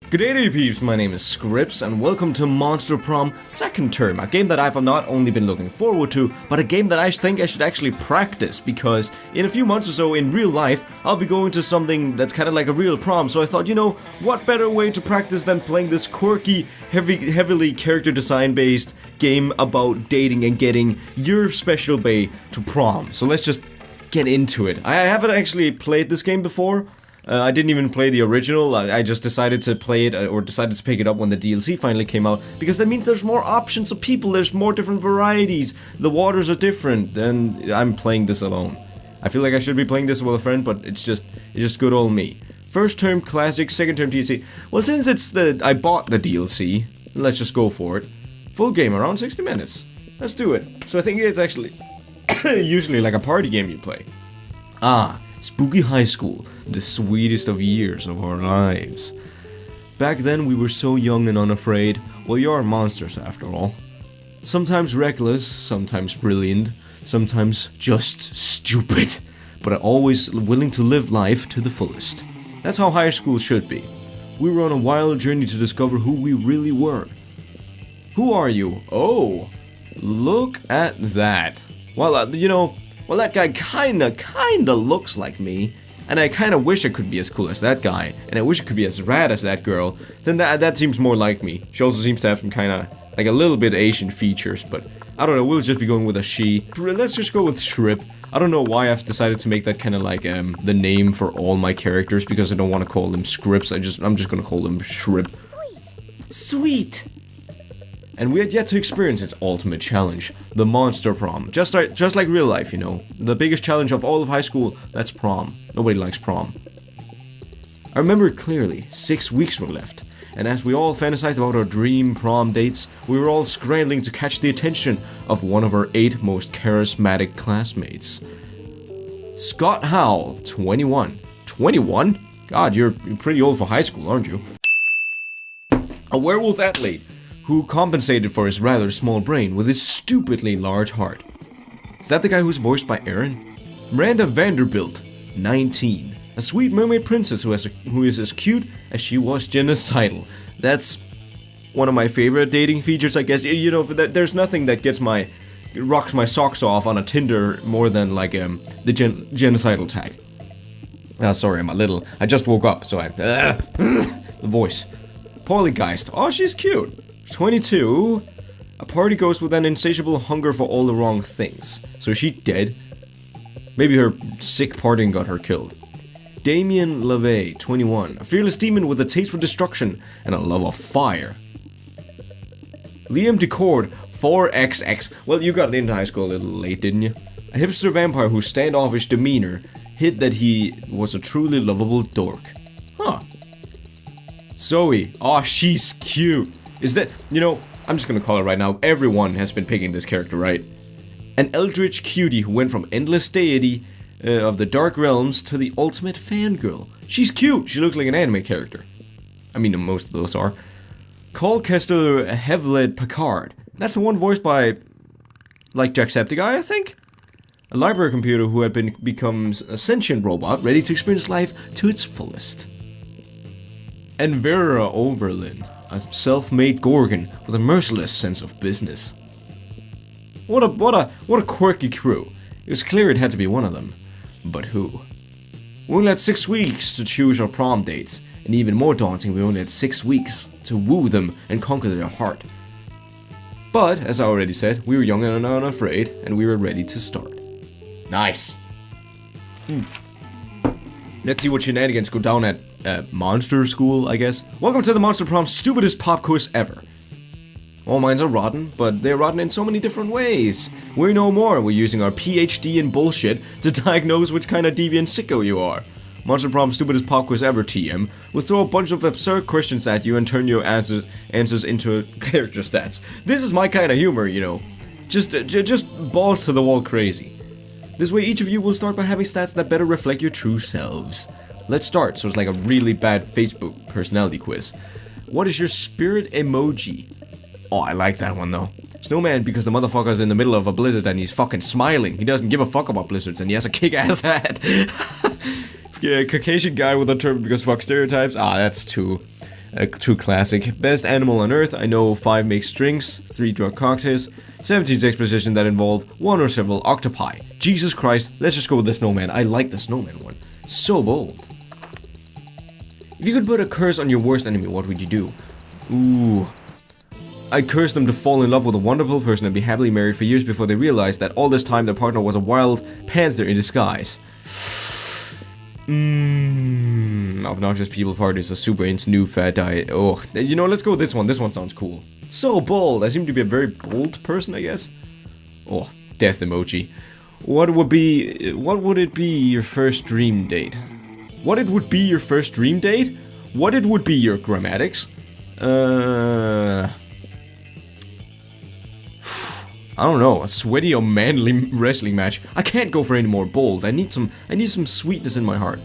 G'day peeps, my name is Scripps and welcome to Monster Prom Second Term, a game that I've not only been looking forward to, but a game that I think I should actually practice, because in a few months or so in real life, I'll be going to something that's kind of like a real prom, so I thought, what better way to practice than playing this quirky, heavily character design based game about dating and getting your special bae to prom. So let's just get into it. I haven't actually played this game before. I didn't even play the original. I just decided to play it, or decided to pick it up when the DLC finally came out, because that means there's more options of people, there's more different varieties, the waters are different, and I'm playing this alone. I feel like I should be playing this with a friend, but it's just good old me. First term classic, second term DLC. Well, since I bought the DLC, let's just go for it. Full game, around 60 minutes. Let's do it. So I think it's actually usually like a party game you play. Spooky high school, the sweetest of years of our lives. Back then we were so young and unafraid. Well, you're monsters after all. Sometimes reckless, sometimes brilliant, sometimes just stupid, but always willing to live life to the fullest. That's how high school should be. We were on a wild journey to discover who we really were. Who are you? Oh, look at that. Well, well, that guy kinda looks like me, and I kinda wish I could be as cool as that guy, and I wish I could be as rad as that girl. Then that seems more like me. She also seems to have some kinda, like a little bit Asian features, but I don't know, we'll just be going with a she. Let's just go with Shrip. I don't know why I've decided to make that kinda like, the name for all my characters, because I don't want to call them Scripts, I'm just gonna call them Shrip. Sweet! And we had yet to experience its ultimate challenge, the Monster Prom. Just like real life, The biggest challenge of all of high school, that's prom. Nobody likes prom. I remember it clearly, 6 weeks were left, and as we all fantasized about our dream prom dates, we were all scrambling to catch the attention of one of our 8 most charismatic classmates. Scott Howell, 21. 21? God, you're pretty old for high school, aren't you? A werewolf athlete who compensated for his rather small brain with his stupidly large heart. Is that the guy who's voiced by Aaron? Miranda Vanderbilt, 19. A sweet mermaid princess who is as cute as she was genocidal. That's one of my favorite dating features, I guess. There's nothing that rocks my socks off on a Tinder more than like the genocidal tag. Sorry, I just woke up, so the voice. Polygeist, oh, she's cute. 22. A party ghost with an insatiable hunger for all the wrong things. So is she dead? Maybe her sick partying got her killed. Damien LaVey, 21. A fearless demon with a taste for destruction and a love of fire. Liam Decord, 4XX. Well, you got into high school a little late, didn't you? A hipster vampire whose standoffish demeanor hid that he was a truly lovable dork. Huh. Zoe, oh, she's cute. Is that, I'm just gonna call it right now, everyone has been picking this character, right? An eldritch cutie who went from endless deity of the dark realms to the ultimate fangirl. She's cute, she looks like an anime character. I mean, most of those are. Colchester Hevled Packard. That's the one voiced by, like, Jacksepticeye, I think? A library computer who had become a sentient robot ready to experience life to its fullest. And Vera Oberlin. A self-made Gorgon with a merciless sense of business. What a quirky crew. It was clear it had to be one of them. But who? We only had 6 weeks to choose our prom dates, and even more daunting, we only had 6 weeks to woo them and conquer their heart. But, as I already said, we were young and unafraid, and we were ready to start. Nice. Let's see what shenanigans go down at Monster School, I guess. Welcome to the Monster Prom stupidest pop quiz ever. All minds are rotten, but they're rotten in so many different ways. We know more. We're using our PhD in bullshit to diagnose which kind of deviant sicko you are. Monster Prom stupidest pop quiz ever, TM. We'll throw a bunch of absurd questions at you and turn your answers into character stats. This is my kind of humor, Just balls to the wall crazy. This way each of you will start by having stats that better reflect your true selves. Let's start, so it's like a really bad Facebook personality quiz. What is your spirit emoji? Oh, I like that one though. Snowman because the motherfucker's in the middle of a blizzard and he's fucking smiling. He doesn't give a fuck about blizzards and he has a kick-ass hat. Yeah, Caucasian guy with a turban because fuck stereotypes. Ah, that's too A true classic. Best animal on earth. I know 5 makes drinks, 3 drug cocktails, 17 exposition that involve 1 or several octopi. Jesus Christ, let's just go with the snowman. I like the snowman one. So bold. If you could put a curse on your worst enemy, what would you do? Ooh. I'd curse them to fall in love with a wonderful person and be happily married for years before they realized that all this time their partner was a wild panther in disguise. Obnoxious people parties, a super into new fat diet. Oh, you know, let's go with this one. This one sounds cool. So bold. I seem to be a very bold person, I guess. Oh, death emoji. What would it be your first dream date? What it would be your first dream date? What it would be your grammatics? I don't know, a sweaty or manly wrestling match. I can't go for any more bold. I need some sweetness in my heart.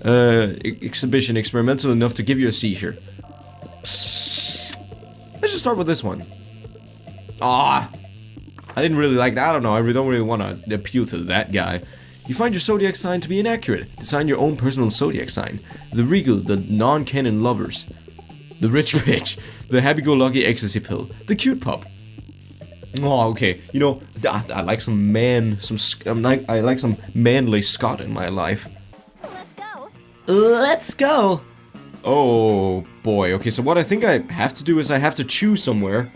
Exhibition, experimental enough to give you a seizure. Let's just start with this one. I didn't really like that. I don't know. I don't really want to appeal to that guy. You find your zodiac sign to be inaccurate. Design your own personal zodiac sign. The regal, the non-canon lovers. The rich bitch. The happy-go-lucky ecstasy pill. The cute pup. Oh, okay. You know, I like some I like some manly Scott in my life. Let's go. Let's go. Oh boy. Okay, so what I think I have to do is I have to choose somewhere,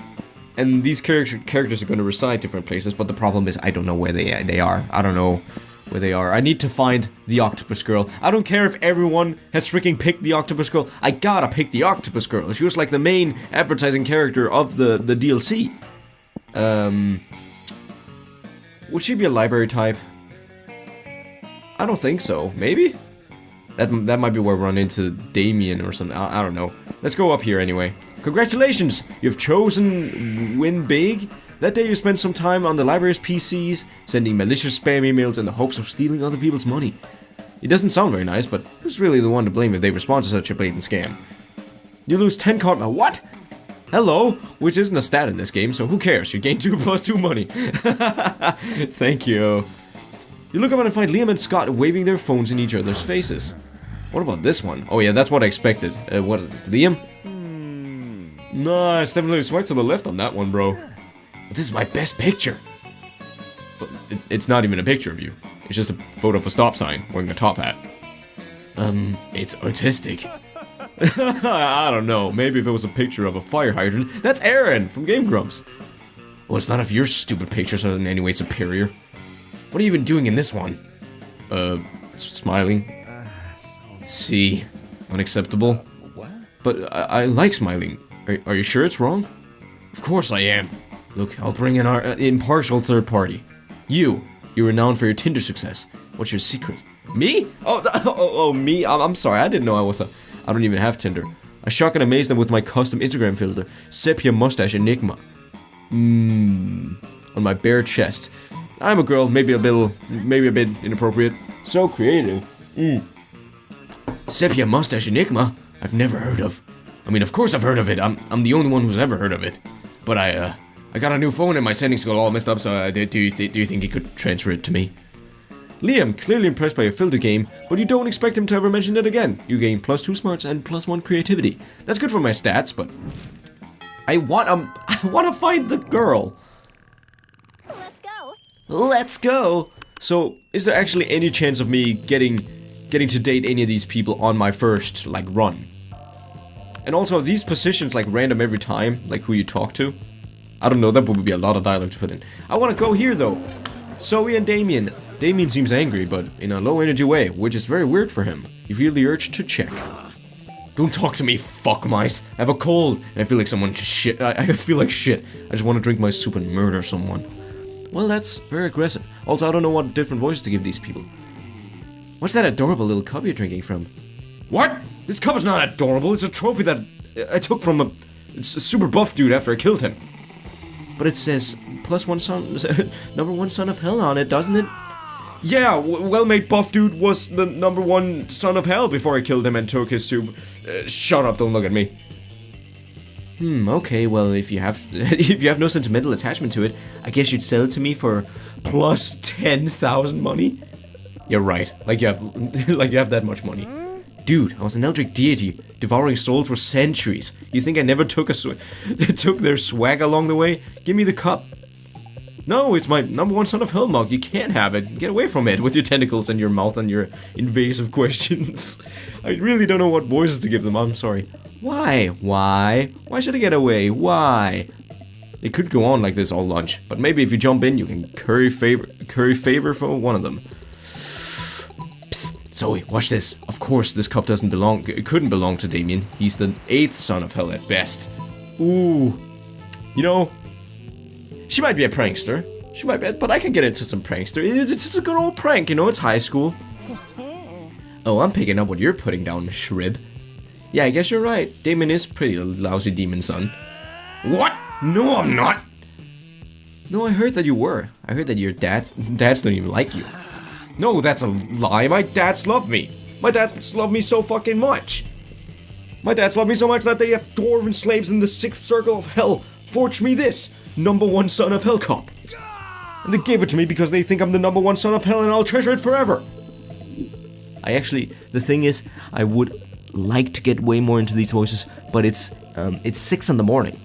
and these characters are going to reside different places. But the problem is I don't know where they are. I don't know where they are. I need to find the octopus girl. I don't care if everyone has freaking picked the octopus girl. I gotta pick the octopus girl. She was like the main advertising character of the DLC. Would she be a library type? I don't think so. Maybe? That might be where we run into Damien or something. I don't know. Let's go up here anyway. Congratulations! You've chosen Win Big. That day you spent some time on the library's PCs, sending malicious spam emails in the hopes of stealing other people's money. It doesn't sound very nice, but who's really the one to blame if they respond to such a blatant scam? You lose 10 what? Hello, which isn't a stat in this game, so who cares? You gain 2 plus 2 money. Thank you. You look up and find Liam and Scott waving their phones in each other's faces. What about this one? Oh yeah, that's what I expected. What is it, Liam? No, it's definitely a swipe to the left on that one, bro. But this is my best picture. But it's not even a picture of you. It's just a photo of a stop sign wearing a top hat. It's artistic. I don't know, maybe if it was a picture of a fire hydrant. That's Aaron from Game Grumps. Well, it's not if your stupid pictures are in any way superior. What are you even doing in this one? Smiling. See, unacceptable. What? But I like smiling. Are you sure it's wrong? Of course I am. Look, I'll bring in our impartial third party. You're renowned for your Tinder success. What's your secret? Me? Oh, me? I'm sorry, I didn't know I don't even have Tinder. I shock and amaze them with my custom Instagram filter, Sepia Mustache Enigma. On my bare chest. I'm a girl, maybe a bit inappropriate. So creative. Sepia Mustache Enigma? I've never heard of. I mean, of course I've heard of it. I'm the only one who's ever heard of it. But I got a new phone and my settings got all messed up, so do you think you could transfer it to me? Liam, clearly impressed by your filter game, but you don't expect him to ever mention it again. You gain +2 smarts and +1 creativity. That's good for my stats, but I want to find the girl. Let's go. Let's go. So, is there actually any chance of me getting to date any of these people on my first run? And also, are these positions random every time, like who you talk to? I don't know. That would be a lot of dialogue to put in. I want to go here though. Zoe and Damien. Damien seems angry, but in a low-energy way, which is very weird for him. You feel the urge to check. Don't talk to me, fuck mice. I have a cold, and I feel like someone shit. I feel like shit. I just want to drink my soup and murder someone. Well, that's very aggressive. Also, I don't know what different voices to give these people. What's that adorable little cup you're drinking from? What? This cup is not adorable. It's a trophy that I took from a super buff dude after I killed him. But it says +1 son, number 1 son of hell on it, doesn't it? Yeah, well-made buff dude was the number 1 son of hell before I killed him and took his soup. Shut up, don't look at me. Okay, well, if you have no sentimental attachment to it, I guess you'd sell it to me for +10,000 money? You're right, like you have that much money. Dude, I was an Eldritch deity, devouring souls for centuries. You think I never took took their swag along the way? Give me the cup. No, it's my number one son of hell mug. You can't have it. Get away from it with your tentacles and your mouth and your invasive questions. I really don't know what voices to give them. I'm sorry. Why? Why? Why should I get away? Why? It could go on like this all lunch, but maybe if you jump in, you can curry favor for one of them. Psst, Zoe, watch this. Of course, this cup doesn't belong. It couldn't belong to Damien. He's the 8th son of hell at best. Ooh, you know, she might be a prankster. She might be, but I can get into some prankster. It's just a good old prank, you know. It's high school. Oh, I'm picking up what you're putting down, Shrib. Yeah, I guess you're right. Damien is pretty lousy demon son. What? No, I'm not. No, I heard that you were. I heard that your dads don't even like you. No, that's a lie. My dads love me. My dads love me so fucking much. My dads love me so much that they have dwarven slaves in the 6th circle of hell forge me this number one son of hell cup. And they gave it to me because they think I'm the number one son of hell and I'll treasure it forever. The thing is, I would like to get way more into these voices, but it's 6 in the morning.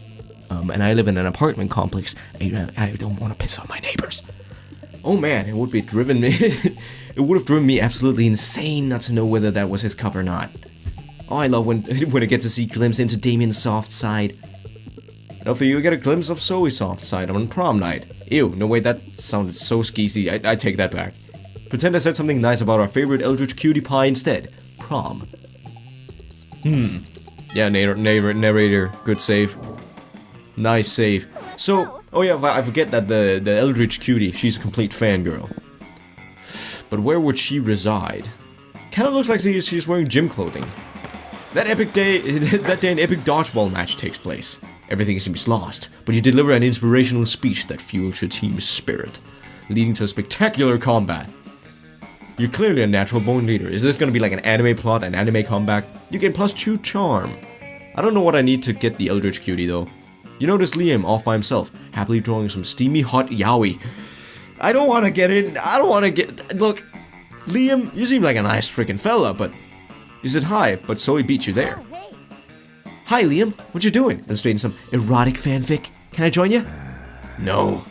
And I live in an apartment complex. I don't want to piss off my neighbors. Oh man, it would have driven me absolutely insane not to know whether that was his cup or not. Oh, I love when I get to see a glimpse into Damien's soft side. And hopefully you get a glimpse of Zoe's soft side on prom night. Ew, no wait, that sounded so skeezy. I take that back. Pretend I said something nice about our favorite Eldritch cutie pie instead. Prom. Yeah, narrator, good save. Nice save. So, oh yeah, I forget that the Eldritch cutie, she's a complete fangirl. But where would she reside? Kinda looks like she's wearing gym clothing. That day an epic dodgeball match takes place. Everything seems lost, but you deliver an inspirational speech that fuels your team's spirit, leading to a spectacular combat. You're clearly a natural born leader. Is this gonna be like an anime plot, an anime comeback? You gain +2 charm. I don't know what I need to get the Eldritch cutie though. You notice Liam off by himself, happily drawing some steamy hot yaoi. I don't want to get in. Look, Liam, you seem like a nice freaking fella, but you said hi, but Zoe beat you there. Hi, Liam. What you doing? Illustrating some erotic fanfic. Can I join you? No,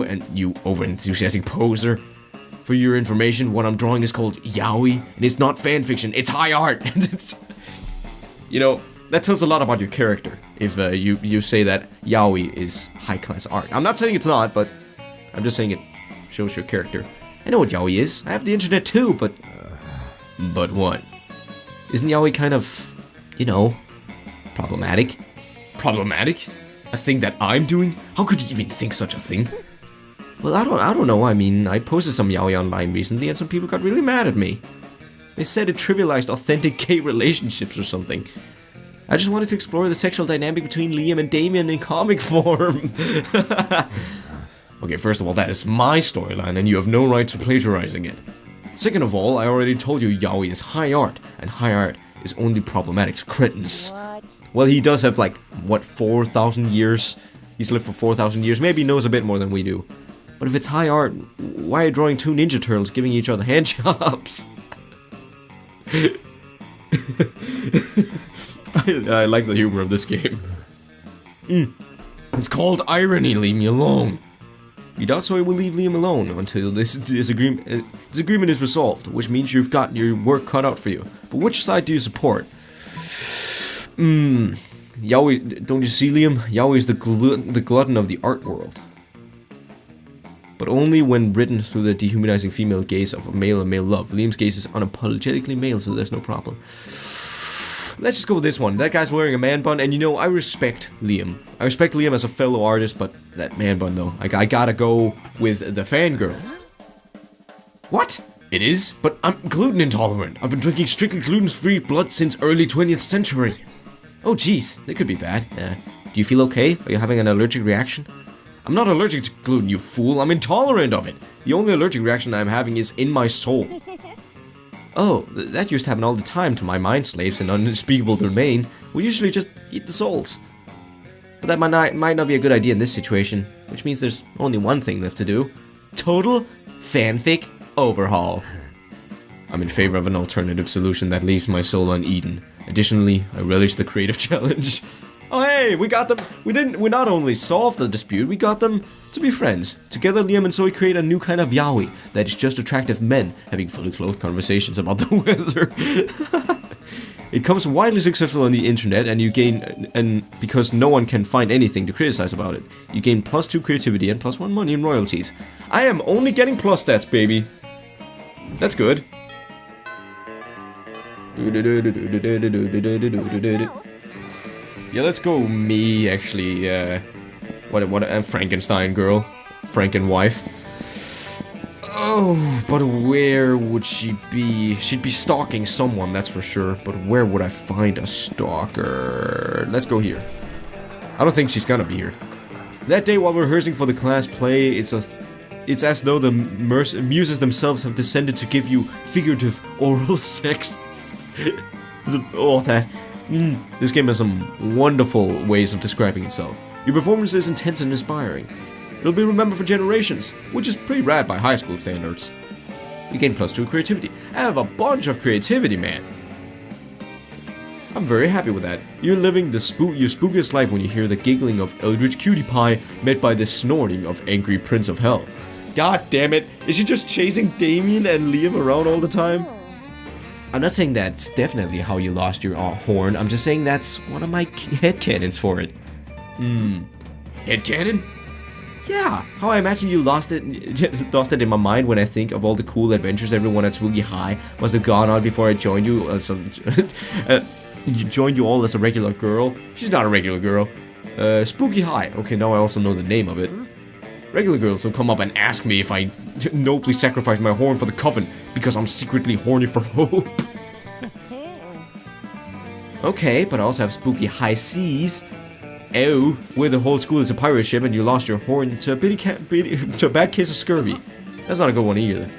and you over-enthusiastic poser. For your information, what I'm drawing is called yaoi, and it's not fanfiction. It's high art. You know, that tells a lot about your character. If you say that yaoi is high-class art. I'm not saying it's not, but I'm just saying it shows your character. I know what yaoi is. I have the internet too, but... But what? Isn't yaoi kind of, you know, problematic? Problematic? A thing that I'm doing? How could you even think such a thing? Well, I don't know. I mean, I posted some yaoi online recently and some people got really mad at me. They said it trivialized authentic gay relationships or something. I just wanted to explore the sexual dynamic between Liam and Damien in comic form. Okay, first of all, that is my storyline and you have no right to plagiarizing it. Second of all, I already told you yaoi is high art, and high art is only problematic to cretins. What? Well, he does have like, what, 4,000 years? He's lived for 4,000 years, maybe he knows a bit more than we do. But if it's high art, why are you drawing 2 Ninja Turtles giving each other hand jobs? I like the humor of this game. It's called irony, leave me alone. You doubt so I will leave Liam alone until this agreement is resolved, which means you've got your work cut out for you. But which side do you support? Yaoi, don't you see, Liam? Yaoi is the glutton of the art world. But only when written through the dehumanizing female gaze of a male and male love. Liam's gaze is unapologetically male, so there's no problem. Let's just go with this one. That guy's wearing a man bun, and you know, I respect Liam. I respect Liam as a fellow artist, but that man bun though, I gotta go with the fangirl. What? It is? But I'm gluten intolerant. I've been drinking strictly gluten-free blood since early 20th century. Oh jeez, that could be bad. Do you feel okay? Are you having an allergic reaction? I'm not allergic to gluten, you fool. I'm intolerant of it. The only allergic reaction I'm having is in my soul. Oh, that used to happen all the time to my mind slaves in unspeakable domain. We usually just eat the souls. But that might not be a good idea in this situation, which means there's only one thing left to do. Total fanfic overhaul. I'm in favor of an alternative solution that leaves my soul uneaten. Additionally, I relish the creative challenge. Oh hey, we got them! We not only solved the dispute, we got them to be friends. Together, Liam and Zoe create a new kind of yaoi that is just attractive men having fully clothed conversations about the weather. It comes widely successful on the internet, and you gain, and because no one can find anything to criticize about it, you gain +2 creativity and +1 money in royalties. I am only getting plus stats, baby. That's good. Yeah, let's go me, actually, what a Frankenstein girl. Frankenwife. Oh, but where would she be? She'd be stalking someone, that's for sure. But where would I find a stalker? Let's go here. I don't think she's gonna be here. That day while rehearsing for the class play, it's as though the muses themselves have descended to give you figurative oral sex. This game has some wonderful ways of describing itself. Your performance is intense and inspiring. It'll be remembered for generations, which is pretty rad by high school standards. You gain +2 creativity. I have a bunch of creativity, man. I'm very happy with that. You're living your spookiest life when you hear the giggling of Eldritch Cutie Pie met by the snorting of Angry Prince of Hell. God damn it, is she just chasing Damien and Liam around all the time? I'm not saying that's definitely how you lost your horn, I'm just saying that's one of my headcanons for it. Headcanon? Yeah, how I imagine you lost it in my mind when I think of all the cool adventures everyone at Spooky High must have gone on before I joined you as joined you all as a regular girl. She's not a regular girl. Spooky High. Okay, now I also know the name of it. Regular girls will come up and ask me if I nobly sacrificed my horn for the coven because I'm secretly horny for hope. Okay, but I also have Spooky High Seas. Oh, where the whole school is a pirate ship and you lost your horn to a bad case of scurvy. That's not a good one either.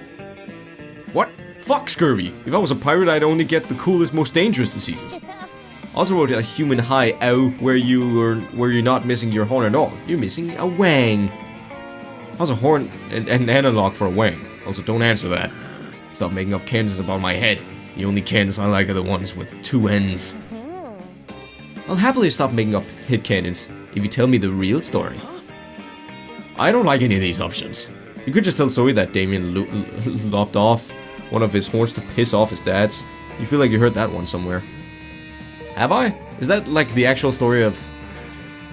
What? Fuck scurvy! If I was a pirate, I'd only get the coolest, most dangerous diseases. Also wrote a human high ow where you're not missing your horn at all. You're missing a wang. How's a horn an analog for a wang? Also, don't answer that. Stop making up canons about my head. The only canons I like are the ones with 2 ends. I'll happily stop making up hit cannons if you tell me the real story. I don't like any of these options. You could just tell Zoe that Damien lopped off one of his horns to piss off his dad's. You feel like you heard that one somewhere. Have I? Is that like the actual story of...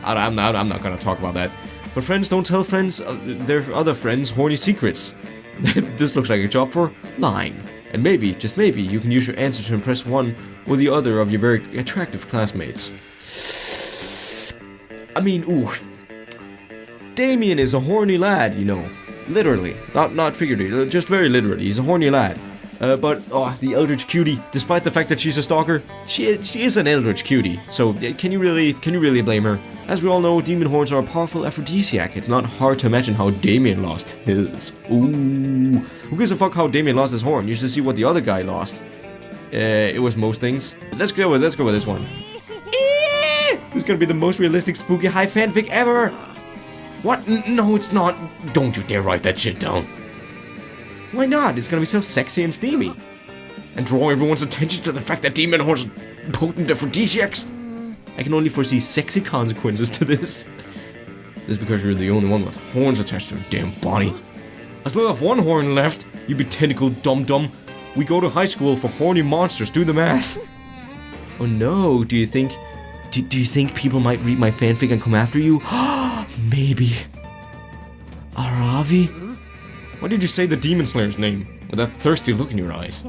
I'm not gonna talk about that. But friends don't tell friends their other friends horny secrets. This looks like a job for lying. And maybe, just maybe, you can use your answer to impress one or the other of your very attractive classmates. I mean, ooh. Damien is a horny lad, you know. Literally. Not figuratively, just very literally. He's a horny lad. But the Eldritch Cutie, despite the fact that she's a stalker, she is an Eldritch Cutie. So, can you really blame her? As we all know, demon horns are a powerful aphrodisiac. It's not hard to imagine how Damien lost his. Ooh. Who gives a fuck how Damien lost his horn? You should see what the other guy lost. It was most things. Let's go with this one. This is gonna be the most realistic Spooky High fanfic ever! What? No, it's not. Don't you dare write that shit down. Why not? It's gonna be so sexy and steamy. And draw everyone's attention to the fact that demon horns are potent aphrodisiacs. I can only foresee sexy consequences to this. This is because you're the only one with horns attached to your damn body. I still have one horn left, you be tentacled dum-dum. We go to high school for horny monsters, do the math. Oh no, do you think people might read my fanfic and come after you? Maybe. Aravi? Why did you say the Demon Slayer's name with that thirsty look in your eyes?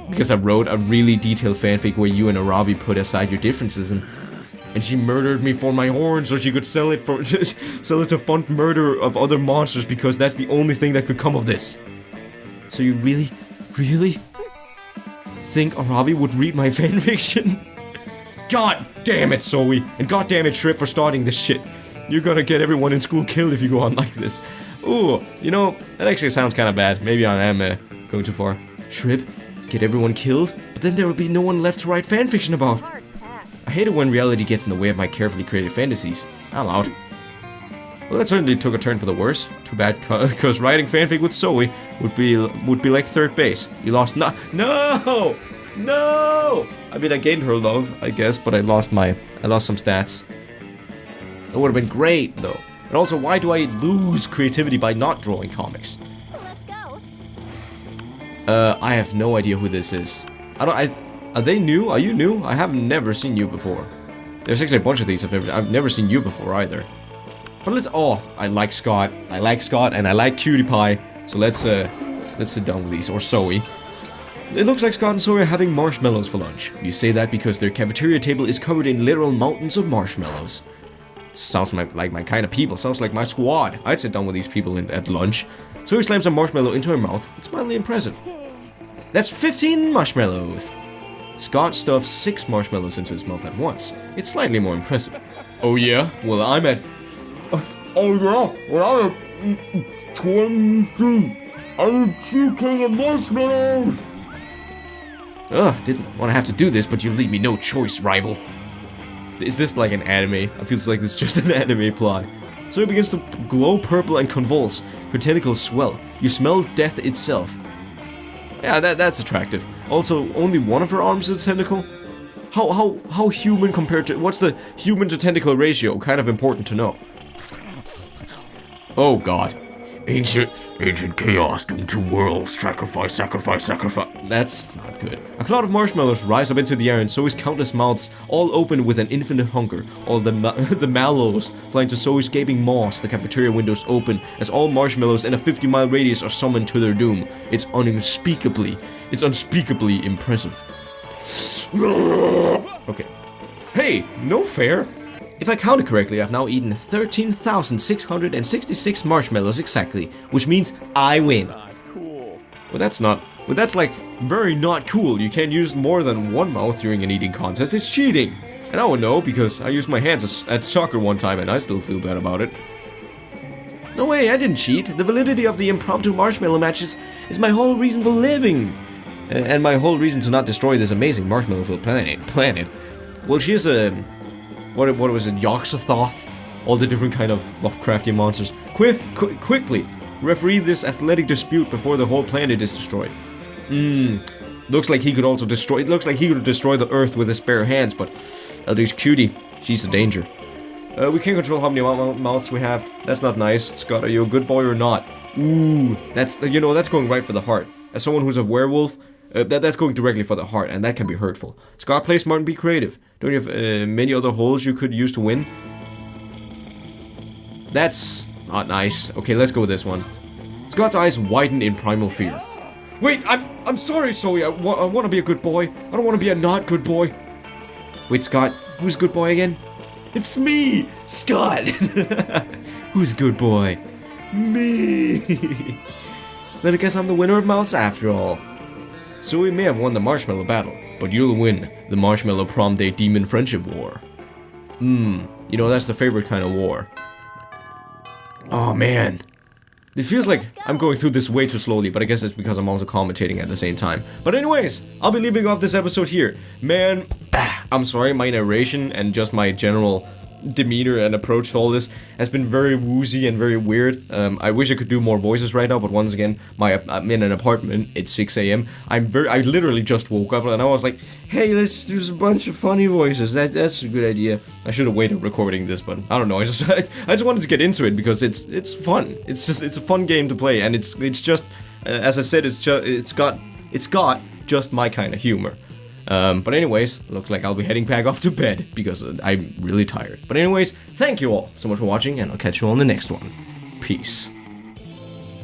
Because I wrote a really detailed fanfic where you and Aravi put aside your differences and she murdered me for my horn so she could sell it to fund murder of other monsters because that's the only thing that could come of this. So you really think Aravi would read my fanfiction? God damn it, Zoe, and god damn it, Shrip, for starting this shit. You're gonna get everyone in school killed if you go on like this. Ooh, you know, that actually sounds kind of bad. Maybe I am going too far. Shrip, get everyone killed, but then there will be no one left to write fanfiction about. I hate it when reality gets in the way of my carefully created fantasies. I'm out. Well, that certainly took a turn for the worse. Too bad, because writing fanfic with Zoe would be like third base. You lost no! I mean, I gained her love, I guess, but I lost some stats. It would have been great, though. And also, why do I lose creativity by not drawing comics? Let's go. I have no idea who this is. Are they new? Are you new? I have never seen you before. There's actually a bunch of these I've never seen you before either. But I like Scott, and I like Cutie Pie. So let's sit down with these, or Zoe. It looks like Scott and Zoe are having marshmallows for lunch. You say that because their cafeteria table is covered in literal mountains of marshmallows. Sounds like my kind of people. Sounds like my squad. I'd sit down with these people at lunch. Zoe slams a marshmallow into her mouth. It's mildly impressive. That's 15 marshmallows. Scott stuffs 6 marshmallows into his mouth at once. It's slightly more impressive. Oh yeah? Well, I'm at... Oh yeah? Well, I'm at 23. I'm 2 king of marshmallows! Ugh, didn't want to have to do this, but you leave me no choice, rival. Is this like an anime? It feels like it's just an anime plot. So it begins to glow purple and convulse. Her tentacles swell. You smell death itself. Yeah, that's attractive. Also, only one of her arms is a tentacle? How human compared to... What's the human to tentacle ratio? Kind of important to know. Oh god. Ancient chaos doomed to worlds. Sacrifice. That's not good. A cloud of marshmallows rise up into the air, and Zoe's countless mouths all open with an infinite hunger. All the mallows fly into Zoe's gaping maws. The cafeteria windows open as all marshmallows in a 50-mile radius are summoned to their doom. It's unspeakably impressive. Okay. Hey, no fair. If I counted correctly, I've now eaten 13,666 marshmallows exactly, which means I win. Cool. Well, that's like very not cool. You can't use more than one mouth during an eating contest. It's cheating. And I would know because I used my hands at soccer one time and I still feel bad about it. No way, I didn't cheat. The validity of the impromptu marshmallow matches is my whole reason for living. And my whole reason to not destroy this amazing marshmallow-filled planet. Well, she is a... What was it? Yogg-Sothoth? All the different kind of Lovecraftian monsters. Quickly! Referee this athletic dispute before the whole planet is destroyed. Looks like he could also destroy... It looks like he could destroy the Earth with his bare hands, but... At least Cutie, she's a danger. We can't control how many mouths we have. That's not nice. Scott, are you a good boy or not? Ooh, that's going right for the heart. As someone who's a werewolf... that's going directly for the heart, and that can be hurtful. Scott, play smart and be creative. Don't you have many other holes you could use to win? That's not nice. Okay, let's go with this one. Scott's eyes widen in primal fear. Wait, I'm sorry, Zoe. I want to be a good boy. I don't want to be a not good boy. Wait, Scott, who's good boy again? It's me, Scott. Who's good boy? Me. Then I guess I'm the winner of mouths after all. So we may have won the marshmallow battle, but you'll win the marshmallow prom day demon friendship war. That's the favorite kind of war. Oh man. It feels like I'm going through this way too slowly, but I guess it's because I'm also commentating at the same time. But anyways, I'll be leaving off this episode here. Man, I'm sorry, my narration and just my general demeanor and approach to all this has been very woozy and very weird. I wish I could do more voices right now, but once again, I'm in an apartment. It's 6 a.m. I literally just woke up and I was like, hey, let's do a bunch of funny voices. That's a good idea. I should have waited recording this, but I don't know. I just wanted to get into it because it's fun. It's a fun game to play, and it's just as I said, it's got just my kind of humor. But anyways, looks like I'll be heading back off to bed because I'm really tired. But anyways, thank you all so much for watching, and I'll catch you on the next one. Peace.